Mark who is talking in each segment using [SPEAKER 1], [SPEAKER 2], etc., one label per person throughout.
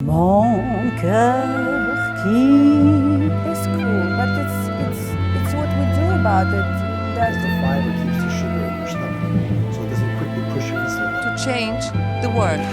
[SPEAKER 1] Mon cœur qui...
[SPEAKER 2] It's cool, but it's what we do about it. That's
[SPEAKER 3] The fiber keeps the sugar in your stomach, so it doesn't quickly push your insulin.
[SPEAKER 4] To change the world.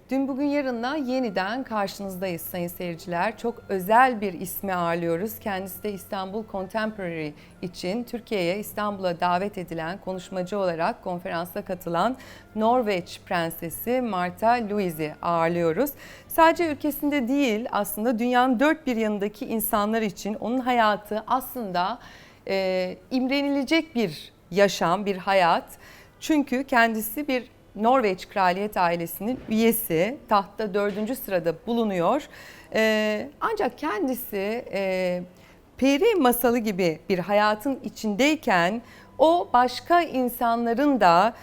[SPEAKER 4] Dün Bugün Yarın'la yeniden karşınızdayız sayın seyirciler. Çok özel bir ismi ağırlıyoruz. Kendisi de İstanbul Contemporary için Türkiye'ye, İstanbul'a davet edilen konuşmacı olarak konferansa katılan Norveç Prensesi Martha Louise'i ağırlıyoruz. Sadece ülkesinde değil, aslında dünyanın dört bir yanındaki insanlar için onun hayatı aslında imrenilecek bir yaşam, bir hayat. Çünkü kendisi bir Norveç kraliyet ailesinin üyesi, tahtta 4. sırada bulunuyor. Ancak kendisi peri masalı gibi bir hayatın içindeyken o başka insanların da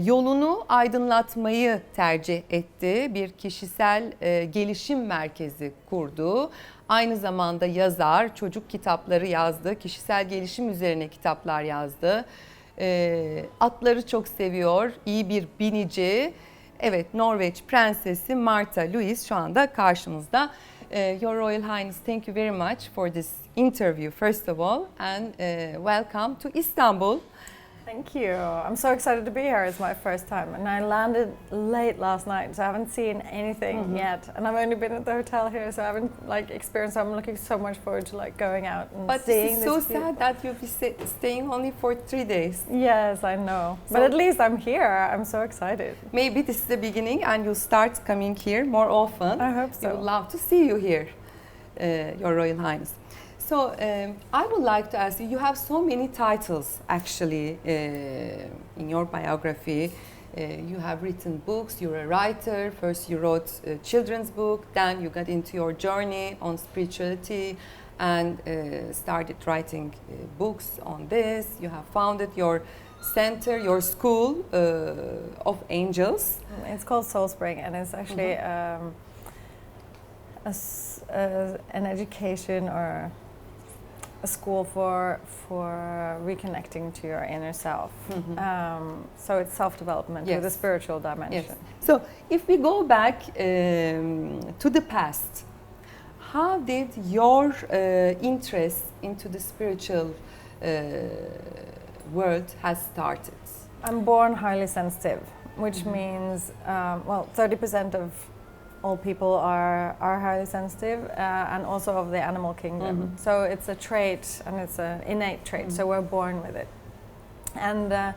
[SPEAKER 4] yolunu aydınlatmayı tercih etti. Bir kişisel gelişim merkezi kurdu. Aynı zamanda yazar, çocuk kitapları yazdı, kişisel gelişim üzerine kitaplar yazdı. Atları çok seviyor, iyi bir binici. Evet, Norveç Prensesi Martha Louise şu anda karşımızda. Your Royal Highness, thank you very much for this interview first of all and welcome to Istanbul.
[SPEAKER 2] Thank you. I'm so excited to be here. It's my first time, and I landed late last night, so I haven't seen anything yet. And I've only been at the hotel here, so I haven't experienced. So I'm looking so much forward to going out and
[SPEAKER 4] but
[SPEAKER 2] seeing
[SPEAKER 4] this. But it's so
[SPEAKER 2] view.
[SPEAKER 4] sad that you'll be staying only for 3 days.
[SPEAKER 2] Yes, I know.
[SPEAKER 4] So
[SPEAKER 2] but at least I'm here. I'm so excited.
[SPEAKER 4] Maybe this is the beginning, and you'll start coming here more often.
[SPEAKER 2] I hope so.
[SPEAKER 4] We would love to see you here, Your Royal Highness. So I would like to ask you, you have so many titles actually in your biography. You have written books, you're a writer. First you wrote a children's book, then you got into your journey on spirituality and started writing books on this. You have founded your center, your school of angels.
[SPEAKER 2] It's called Soul Spring, and it's actually an education or a school for reconnecting to your inner self. So it's self-development with a spiritual dimension.
[SPEAKER 4] Yes. So if we go back to the past, how did your interest into the spiritual world has started?
[SPEAKER 2] I'm born highly sensitive, which means 30% of all people are highly sensitive, and also of the animal kingdom. So it's a trait, and it's an innate trait, so we're born with it. And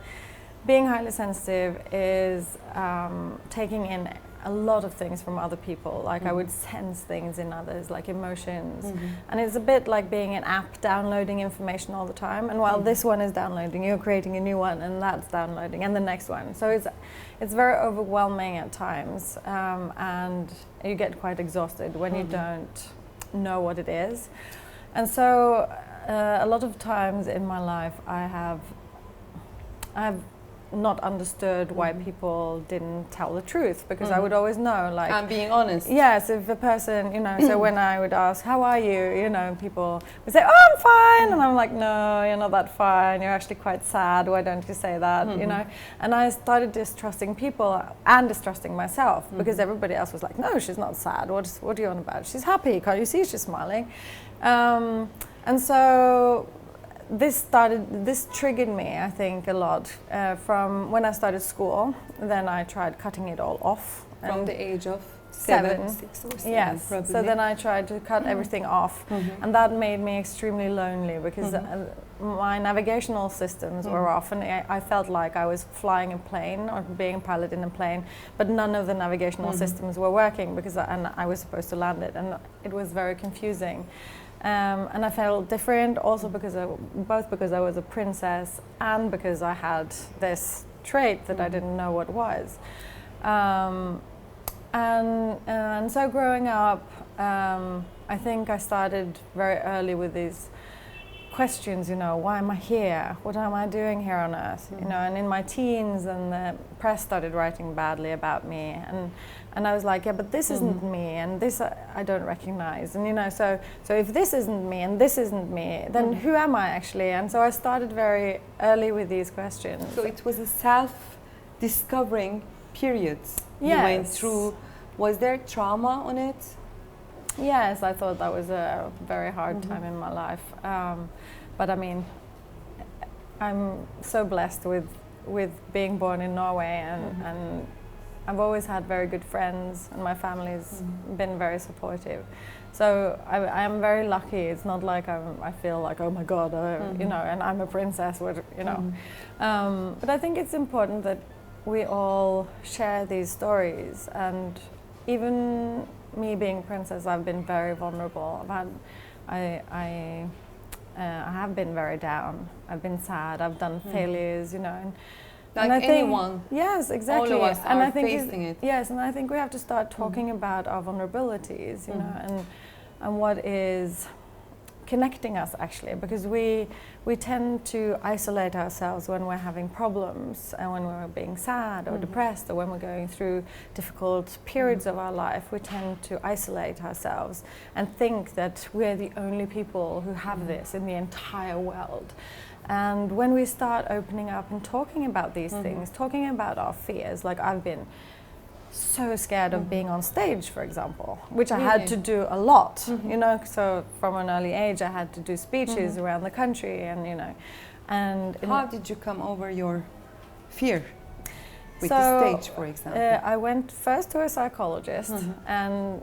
[SPEAKER 2] being highly sensitive is taking in a lot of things from other people. I would sense things in others, like emotions. And it's a bit like being an app downloading information all the time. And while this one is downloading, you're creating a new one, and that's downloading, and the next one. So it's very overwhelming at times, and you get quite exhausted when you don't know what it is. And so a lot of times in my life I have not understood why people didn't tell the truth, because I would always know,
[SPEAKER 4] I'm being honest.
[SPEAKER 2] Yes, if a person, so when I would ask, how are you, people would say, oh, I'm fine, and I'm like, no, you're not that fine, you're actually quite sad, why don't you say that, and I started distrusting people and distrusting myself, because everybody else was like, no, she's not sad, what are you on about, she's happy, can't you see she's smiling? And so this triggered me, I think, a lot from when I started school. Then I tried cutting it all off.
[SPEAKER 4] From the age of
[SPEAKER 2] 7,
[SPEAKER 4] 6 or 7,
[SPEAKER 2] yes.
[SPEAKER 4] probably.
[SPEAKER 2] So then I tried to cut everything off, and that made me extremely lonely, because my navigational systems were off, and I felt like I was flying a plane or being a pilot in a plane, but none of the navigational systems were working, because I was supposed to land it, and it was very confusing. And I felt different also because I was a princess, and because I had this trait that I didn't know what was. And so growing up, I think I started very early with these questions, you know, why am I here? What am I doing here on earth? You know, and in my teens, and the press started writing badly about me, and I was like, yeah, but this isn't me, and this I don't recognize, and you know, so if this isn't me and this isn't me, then who am I actually? And so I started very early with these questions.
[SPEAKER 4] So it was a self-discovering period you
[SPEAKER 2] Yes.
[SPEAKER 4] went through. Was there trauma on it?
[SPEAKER 2] Yes, I thought that was a very hard time in my life. But I mean, I'm so blessed with being born in Norway, and I've always had very good friends, and my family's been very supportive. So I am very lucky. It's not like I feel like, oh my God, you know, and I'm a princess, you know. But I think it's important that we all share these stories, and even me being a princess, I've been very vulnerable. I have been very down. I've been sad. I've done failures, you know.
[SPEAKER 4] Like
[SPEAKER 2] I think,
[SPEAKER 4] anyone.
[SPEAKER 2] Yes, exactly.
[SPEAKER 4] All of us
[SPEAKER 2] and
[SPEAKER 4] are
[SPEAKER 2] I think
[SPEAKER 4] facing it.
[SPEAKER 2] Yes, and I think we have to start talking about our vulnerabilities, you know, and what is connecting us actually, because we tend to isolate ourselves when we're having problems, and when we're being sad or depressed, or when we're going through difficult periods of our life. We tend to isolate ourselves and think that we're the only people who have this in the entire world. And when we start opening up and talking about these things, talking about our fears, like I've been so scared of being on stage, for example, which I had to do a lot, you know, so from an early age I had to do speeches around the country, and you know, and
[SPEAKER 4] How did you come over your fear with
[SPEAKER 2] so,
[SPEAKER 4] the stage, for example?
[SPEAKER 2] I went first to a psychologist, and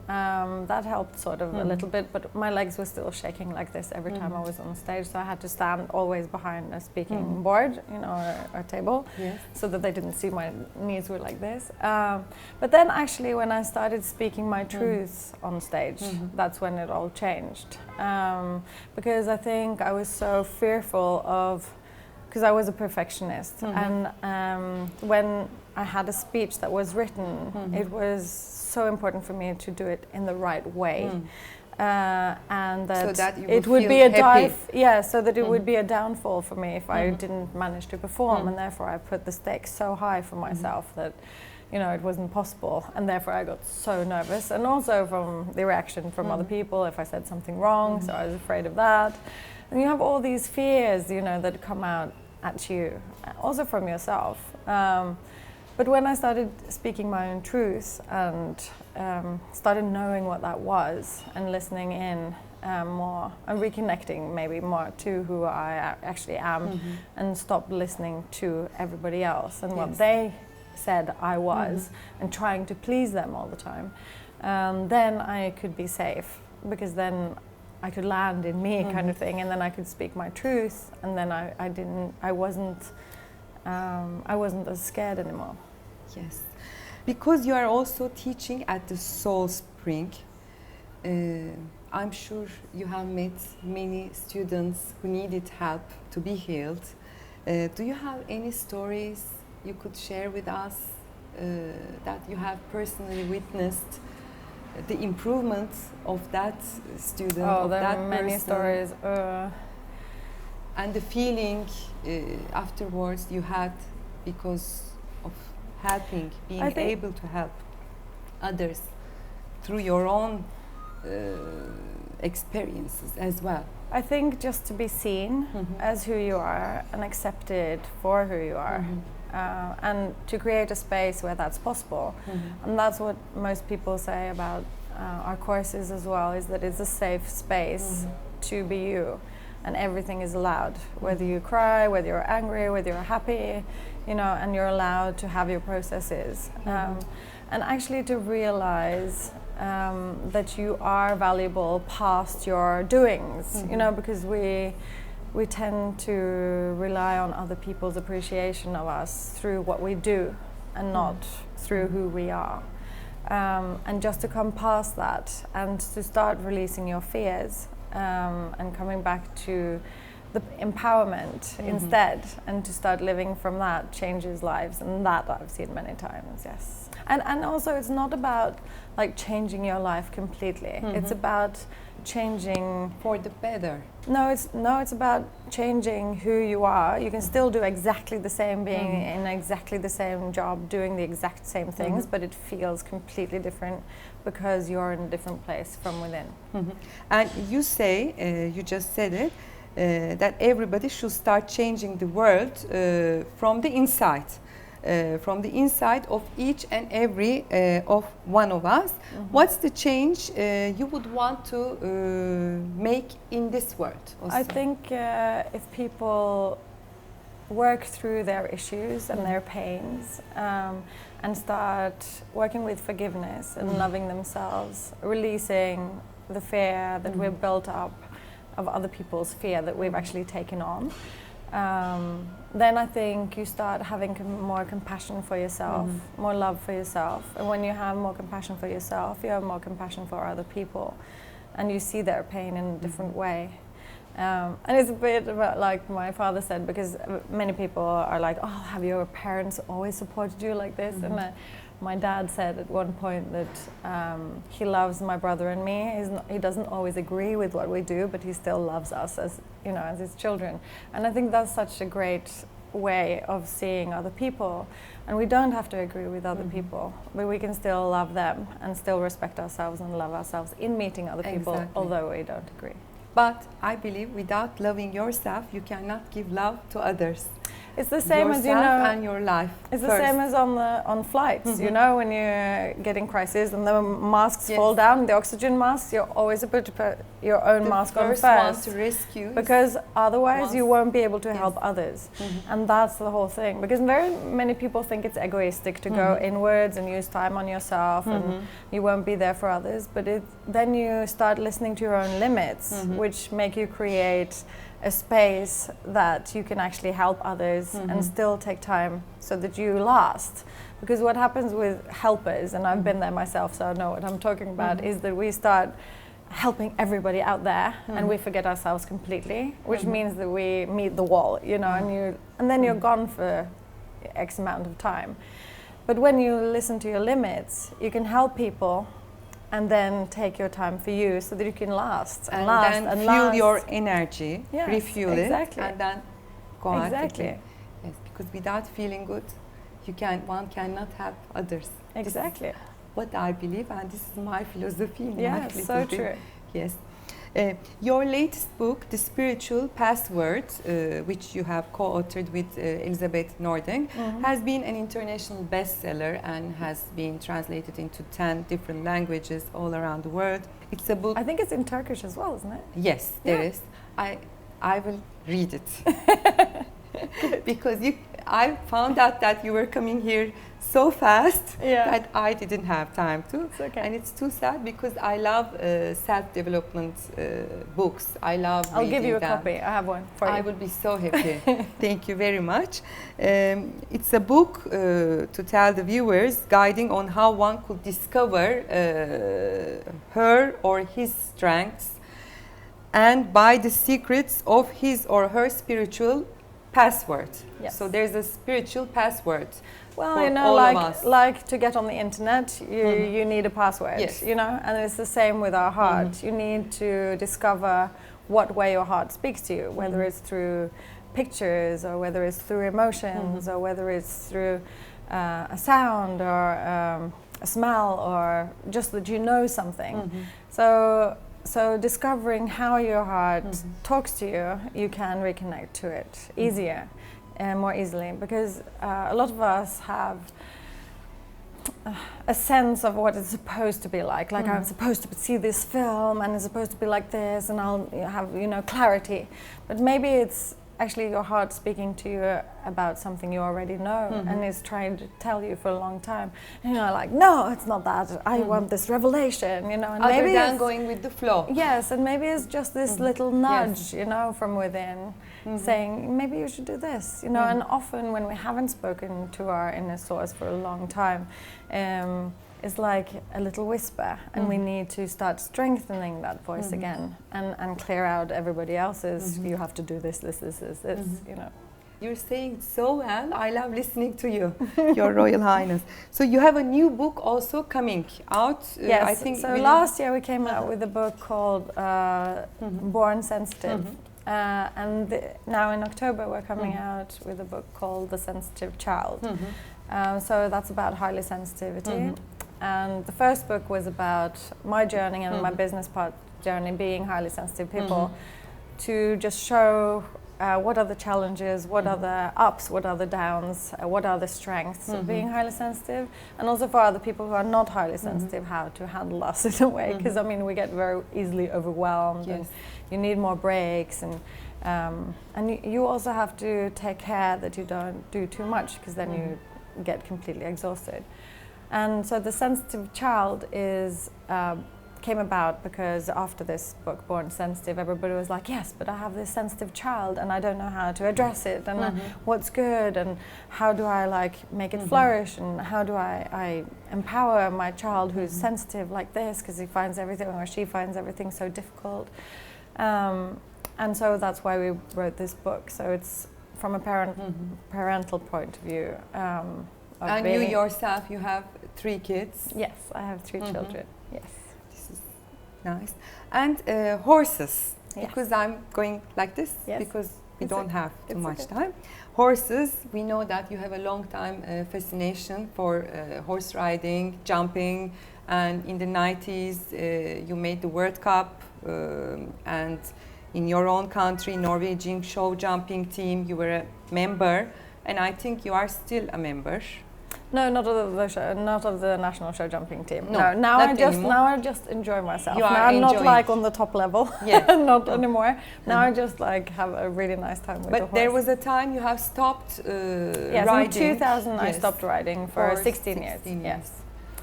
[SPEAKER 2] that helped sort of a little bit, but my legs were still shaking like this every time I was on stage, so I had to stand always behind a speaking board, you know, or a table, so that they didn't see my knees were like this. But then actually when I started speaking my truth on stage, that's when it all changed. Because I think I was so fearful of, because I was a perfectionist, and when I had a speech that was written, it was so important for me to do it in the right way, and that,
[SPEAKER 4] so that
[SPEAKER 2] it would be a so that it would be a downfall for me if I didn't manage to perform, and therefore I put the stakes so high for myself that, you know, it wasn't possible, and therefore I got so nervous, and also from the reaction from other people if I said something wrong, so I was afraid of that. And you have all these fears, you know, that come out at you, also from yourself. But when I started speaking my own truth and started knowing what that was, and listening in more, and reconnecting maybe more to who I actually am, and stopped listening to everybody else and what they said I was, and trying to please them all the time, then I could be safe, because then I could land in me, kind of thing, and then I could speak my truth, and then I wasn't as scared anymore.
[SPEAKER 4] Yes, because you are also teaching at the Soul Spring. I'm sure you have met many students who needed help to be healed. Do you have any stories you could share with us that you have personally witnessed the improvement of that student, of
[SPEAKER 2] there
[SPEAKER 4] that
[SPEAKER 2] are many
[SPEAKER 4] person,
[SPEAKER 2] stories.
[SPEAKER 4] and the feeling afterwards you had because of helping, being able to help others through your own experiences as well?
[SPEAKER 2] I think just to be seen as who you are and accepted for who you are, and to create a space where that's possible. And that's what most people say about our courses as well, is that it's a safe space to be you, and everything is allowed, whether you cry, whether you're angry, whether you're happy, you know, and you're allowed to have your processes. And actually to realize that you are valuable past your doings, you know, because we tend to rely on other people's appreciation of us through what we do and not through who we are. And just to come past that and to start releasing your fears and coming back to the empowerment instead, and to start living from that changes lives, and that I've seen many times, yes. And also it's not about like changing your life completely. It's about changing.
[SPEAKER 4] For the better.
[SPEAKER 2] It's about changing who you are. You can still do exactly the same, being in exactly the same job, doing the exact same things, but it feels completely different because you're in a different place from within.
[SPEAKER 4] And you say, you just said it, that everybody should start changing the world from the inside. From the inside of each and every of one of us. What's the change you would want to make in this world? Also?
[SPEAKER 2] I think if people work through their issues and their pains and start working with forgiveness and loving themselves, releasing the fear that we've built up of other people's fear that we've actually taken on, then I think you start having more compassion for yourself, more love for yourself. And when you have more compassion for yourself, you have more compassion for other people, and you see their pain in a different way. And it's a bit about, like my father said, because many people are like, oh, have your parents always supported you like this? And my dad said at one point that he loves my brother and me. He doesn't always agree with what we do, but he still loves us as, you know, as his children. And I think that's such a great way of seeing other people. And we don't have to agree with other people, but we can still love them and still respect ourselves and love ourselves in meeting other people, although we don't agree.
[SPEAKER 4] But I believe without loving yourself, you cannot give love to others.
[SPEAKER 2] It's the same
[SPEAKER 4] yourself
[SPEAKER 2] as, you know,
[SPEAKER 4] and your life.
[SPEAKER 2] It's
[SPEAKER 4] first.
[SPEAKER 2] the same as on flights, you know, when you're getting crisis and the masks fall down, the oxygen masks, you're always able to put your own mask on first.
[SPEAKER 4] One to rescue.
[SPEAKER 2] Because otherwise you won't be able to help others. And that's the whole thing. Because very many people think it's egoistic to go inwards and use time on yourself and you won't be there for others. But then you start listening to your own limits, which make you create a space that you can actually help others and still take time so that you last. Because what happens with helpers, and I've been there myself so I know what I'm talking about, is that we start helping everybody out there and we forget ourselves completely, which means that we meet the wall, you know, and then you're gone for X amount of time. But when you listen to your limits, you can help people and then take your time for you so that you can last and last
[SPEAKER 4] then
[SPEAKER 2] and
[SPEAKER 4] fuel
[SPEAKER 2] last.
[SPEAKER 4] your energy, refuel
[SPEAKER 2] exactly.
[SPEAKER 4] it, and then go out
[SPEAKER 2] Exactly.
[SPEAKER 4] again. Yes, because without feeling good, one cannot help others.
[SPEAKER 2] Exactly.
[SPEAKER 4] What I believe, and this is my philosophy. In
[SPEAKER 2] Yeah,
[SPEAKER 4] my
[SPEAKER 2] so
[SPEAKER 4] little
[SPEAKER 2] true.
[SPEAKER 4] thing. Yes. Your latest book, The Spiritual Password, which you have co-authored with Elizabeth Nording, has been an international bestseller and has been translated into 10 different languages all around the world. It's a book.
[SPEAKER 2] I think it's in Turkish as well, isn't it?
[SPEAKER 4] Yes, there is. I will read it because I found out that you were coming here so fast that I didn't have time to.
[SPEAKER 2] It's okay.
[SPEAKER 4] And it's too sad because I love self-development books. I love
[SPEAKER 2] I'll
[SPEAKER 4] reading
[SPEAKER 2] give you a
[SPEAKER 4] them.
[SPEAKER 2] copy. I have one for you.
[SPEAKER 4] I will be so happy. Thank you very much. It's a book to tell the viewers, guiding on how one could discover her or his strengths and buy the secrets of his or her spiritual password.
[SPEAKER 2] Yes.
[SPEAKER 4] So there's a spiritual password.
[SPEAKER 2] Well,
[SPEAKER 4] for
[SPEAKER 2] you know,
[SPEAKER 4] all of us.
[SPEAKER 2] like to get on the internet, you need a password,
[SPEAKER 4] Yes.
[SPEAKER 2] you know, and it's the same with our heart. You need to discover what way your heart speaks to you, whether it's through pictures or whether it's through emotions or whether it's through a sound or a smell or just that you know something. So discovering how your heart talks to you, you can reconnect to it easier and more easily, because a lot of us have a sense of what it's supposed to be like I'm supposed to see this film and it's supposed to be like this and I'll have, you know, clarity, but maybe it's actually your heart speaking to you about something you already know and is trying to tell you for a long time, and you're like, no, it's not that, I want this revelation, you know, and
[SPEAKER 4] Other
[SPEAKER 2] maybe
[SPEAKER 4] than
[SPEAKER 2] it's
[SPEAKER 4] going with the flow.
[SPEAKER 2] yes, and maybe it's just this little nudge, you know, from within saying maybe you should do this, you know, and often when we haven't spoken to our inner source for a long time, it's like a little whisper, and we need to start strengthening that voice again and clear out everybody else's, you have to do this, you know.
[SPEAKER 4] You're saying it so well. I love listening to you, Your Royal Highness. So you have a new book also coming out.
[SPEAKER 2] Yes.
[SPEAKER 4] I think
[SPEAKER 2] so last year we came out with a book called Born Sensitive. And now in October we're coming out with a book called The Sensitive Child. So that's about highly sensitivity. And the first book was about my journey and my business part journey being highly sensitive people, to just show what are the challenges, what are the ups, what are the downs, what are the strengths of being highly sensitive, and also for other people who are not highly sensitive, how to handle us in a way, because I mean we get very easily overwhelmed, and you need more breaks, and you also have to take care that you don't do too much, because then you get completely exhausted. And so the sensitive child is came about because after this book, Born Sensitive, everybody was like, yes, but I have this sensitive child and I don't know how to address it, and what's good, and how do I like make it flourish, and how do I empower my child who's sensitive like this, because he finds everything or she finds everything so difficult. And so that's why we wrote this book. So it's from a parental point of view.
[SPEAKER 4] And you yourself, you have 3 kids.
[SPEAKER 2] Yes, I have 3 children. Yes.
[SPEAKER 4] This is nice. And horses, because I'm going like this, because we don't have too much time. Horses, we know that you have a long time fascination for horse riding, jumping, and in the 90s you made the World Cup, and in your own country, Norwegian show jumping team, you were a member, and I think you are still a member.
[SPEAKER 2] No, not of the show, not of the national show jumping team.
[SPEAKER 4] No,
[SPEAKER 2] now I just enjoy myself.
[SPEAKER 4] You are
[SPEAKER 2] now I'm not
[SPEAKER 4] enjoying.
[SPEAKER 2] like on the top level, not anymore. Now I just like have a really nice time with the horse.
[SPEAKER 4] But there was a time you have stopped
[SPEAKER 2] yes,
[SPEAKER 4] riding.
[SPEAKER 2] in 2000 I stopped riding for 16 years. Yes.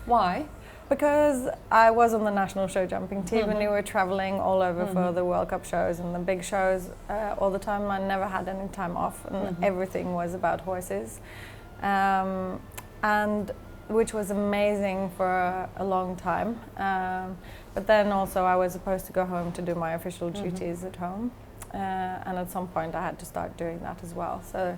[SPEAKER 4] Why?
[SPEAKER 2] Because I was on the national show jumping team, and we were traveling all over for the World Cup shows and the big shows all the time. I never had any time off, and everything was about horses. And which was amazing for a long time. But then also I was supposed to go home to do my official duties at home. And at some point I had to start doing that as well. So,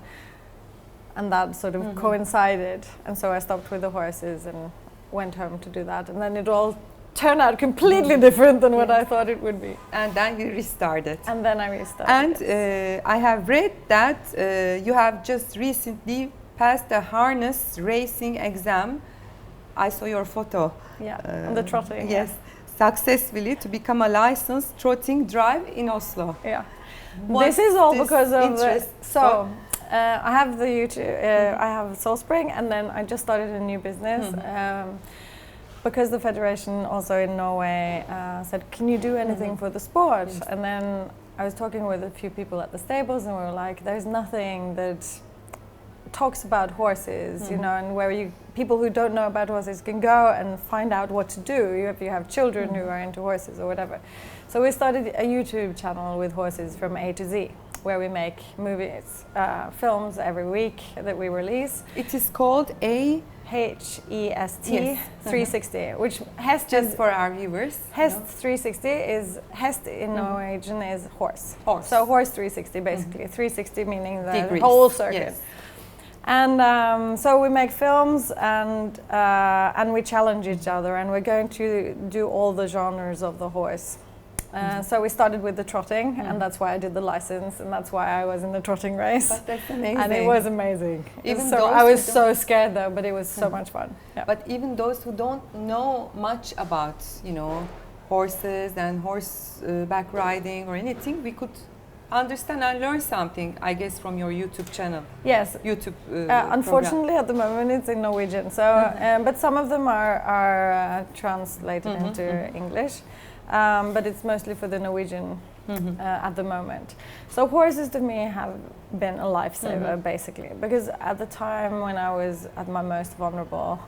[SPEAKER 2] and that sort of coincided. And so I stopped with the horses and went home to do that. And then it all turned out completely different than what I thought it would be.
[SPEAKER 4] And then you restarted.
[SPEAKER 2] And then I restarted.
[SPEAKER 4] And I have read that you have just recently passed the harness racing exam. I saw your photo.
[SPEAKER 2] Yeah, on the trotting.
[SPEAKER 4] Yes, successfully to become a licensed trotting drive in Oslo.
[SPEAKER 2] Yeah.
[SPEAKER 4] What's
[SPEAKER 2] this is all
[SPEAKER 4] this
[SPEAKER 2] because of
[SPEAKER 4] interest?
[SPEAKER 2] I have the YouTube, I have Soul Spring, and then I just started a new business because the federation also in Norway said, can you do anything for the sport? And then I was talking with a few people at the stables, and we were like, there's nothing that talks about horses, you know, and where people who don't know about horses can go and find out what to do if you have children who are into horses or whatever. So we started a YouTube channel with horses from A to Z, where we make movies, films every week that we release.
[SPEAKER 4] It is called
[SPEAKER 2] HEST 360, which HEST
[SPEAKER 4] just
[SPEAKER 2] is,
[SPEAKER 4] for our viewers.
[SPEAKER 2] HEST 360 is, HEST in Norwegian is horse.
[SPEAKER 4] Horse.
[SPEAKER 2] So horse 360 basically, 360 meaning the
[SPEAKER 4] Degrees.
[SPEAKER 2] whole circuit.
[SPEAKER 4] Yes.
[SPEAKER 2] And so we make films, and we challenge each other, and we're going to do all the genres of the horse. So we started with the trotting, and that's why I did the license, and that's why I was in the trotting race.
[SPEAKER 4] But that's amazing.
[SPEAKER 2] And it was amazing.
[SPEAKER 4] Even
[SPEAKER 2] I was so scared though, but it was so much fun. Yeah.
[SPEAKER 4] But even those who don't know much about, you know, horses and horseback riding or anything, we could understand and learn something, I guess, from your YouTube channel.
[SPEAKER 2] Yes.
[SPEAKER 4] YouTube
[SPEAKER 2] unfortunately, at the moment, it's in Norwegian. So, but some of them are translated into English. But it's mostly for the Norwegian at the moment. So horses to me have been a lifesaver, basically, because at the time when I was at my most vulnerable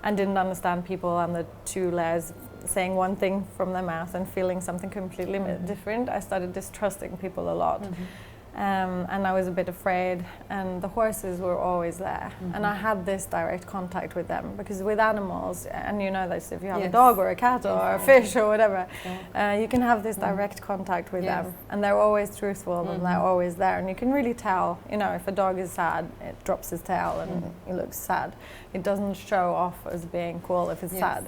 [SPEAKER 2] and didn't understand people and the two layers saying one thing from their mouth and feeling something completely different, I started distrusting people a lot. And I was a bit afraid, and the horses were always there, and I had this direct contact with them, because with animals, and you know this, if you have a dog or a cat or a fish or whatever, you can have this direct contact with them, and they're always truthful, and they're always there, and you can really tell, you know, if a dog is sad, it drops his tail and he looks sad. It doesn't show off as being cool if it's sad.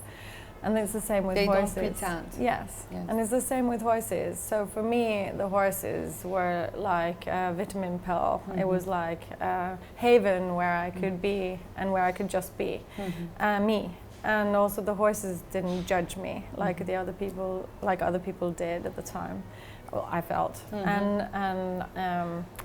[SPEAKER 2] And it's the same with horses.
[SPEAKER 4] They don't pretend.
[SPEAKER 2] Yes, and it's the same with horses. So for me, the horses were like a vitamin pill. It was like a haven where I could be and where I could just be me. And also the horses didn't judge me like the other people did at the time. Well, I felt,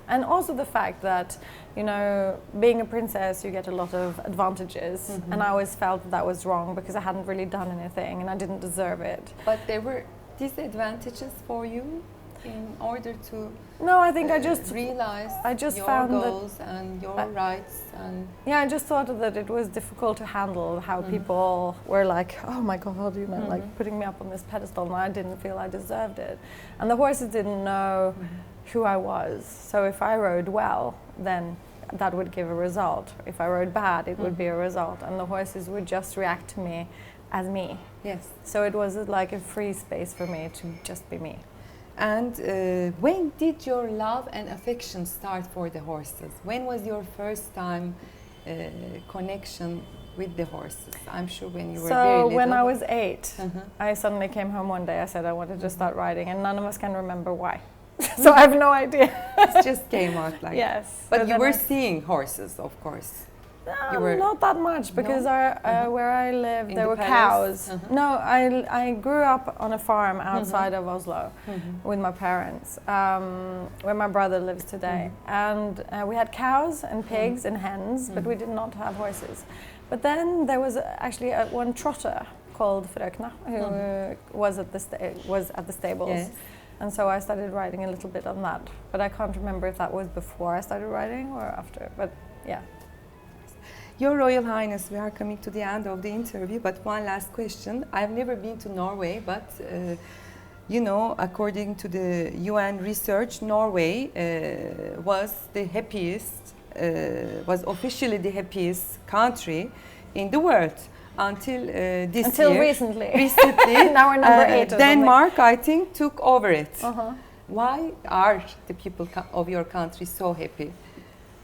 [SPEAKER 2] and also the fact that, you know, being a princess, you get a lot of advantages, and I always felt that was wrong because I hadn't really done anything and I didn't deserve it.
[SPEAKER 4] But there were disadvantages for you in order to
[SPEAKER 2] no, I think I just
[SPEAKER 4] realize your
[SPEAKER 2] found
[SPEAKER 4] goals and your rights, and
[SPEAKER 2] I just thought that it was difficult to handle how people were like, oh my God, you know, like putting me up on this pedestal, and I didn't feel I deserved it. And the horses didn't know who I was. So if I rode well, then that would give a result. If I rode bad, it would be a result. And the horses would just react to me as me.
[SPEAKER 4] yes.
[SPEAKER 2] So it was like a free space for me to just be me.
[SPEAKER 4] And when did your love and affection start for the horses? When was your first time connection with the horses? I'm sure when you were very little.
[SPEAKER 2] So when I was 8, I suddenly came home one day. I said I wanted to start riding, and none of us can remember why. So I have no idea.
[SPEAKER 4] It just came out like
[SPEAKER 2] yes.
[SPEAKER 4] But you were seeing horses, of course. You were
[SPEAKER 2] not that much, because where I lived,
[SPEAKER 4] In
[SPEAKER 2] there
[SPEAKER 4] the
[SPEAKER 2] were
[SPEAKER 4] palace?
[SPEAKER 2] cows. No, I grew up on a farm outside of Oslo with my parents, where my brother lives today. And we had cows and pigs and hens, but we did not have horses. But then there was actually one trotter called Frøkna, who was at the stables.
[SPEAKER 4] Yes.
[SPEAKER 2] And so I started riding a little bit on that. But I can't remember if that was before I started riding or after. But yeah.
[SPEAKER 4] Your Royal Highness, we are coming to the end of the interview, but one last question. I've never been to Norway, but you know, according to the UN research, Norway was officially the happiest country in the world until this year.
[SPEAKER 2] Recently.
[SPEAKER 4] Now
[SPEAKER 2] we're number 8 or
[SPEAKER 4] Denmark, I think, took over it. Why are the people of your country so happy?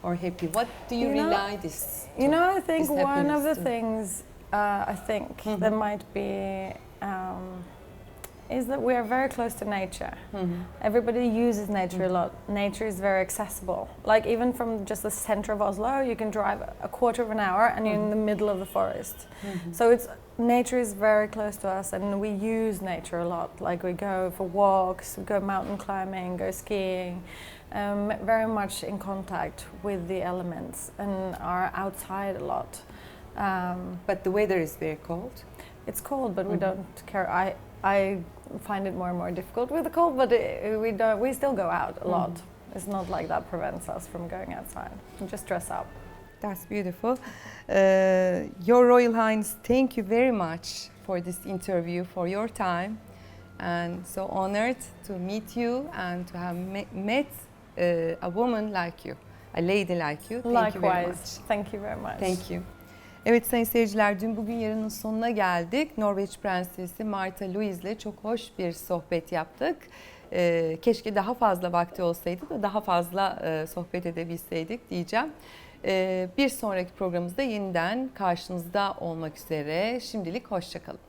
[SPEAKER 4] Or happy? What do you rely this to?
[SPEAKER 2] You know, I think
[SPEAKER 4] this
[SPEAKER 2] one of the
[SPEAKER 4] to?
[SPEAKER 2] things that might be is that we are very close to nature. Everybody uses nature a lot. Nature is very accessible. Like even from just the center of Oslo, you can drive a quarter of an hour and you're in the middle of the forest. So nature is very close to us, and we use nature a lot. Like we go for walks, go mountain climbing, go skiing. Very much in contact with the elements and are outside a lot.
[SPEAKER 4] But the weather is very cold.
[SPEAKER 2] It's cold, but we don't care. I find it more and more difficult with the cold, but we still go out a lot. It's not like that prevents us from going outside. We just dress up.
[SPEAKER 4] That's beautiful. Your Royal Highness, thank you very much for this interview, for your time. And so honored to meet you and to have met a woman like you, a lady like you. Thank you very much.
[SPEAKER 2] Thank you very much.
[SPEAKER 4] Thank you. Evet sayın seyirciler, dün bugün yarının sonuna geldik. Norveç Prensesi Martha Louise ile çok hoş bir sohbet yaptık. Keşke daha fazla vakti olsaydı da daha fazla sohbet edebilseydik diyeceğim. Bir sonraki programımızda yeniden karşınızda olmak üzere. Şimdilik hoşça kalın.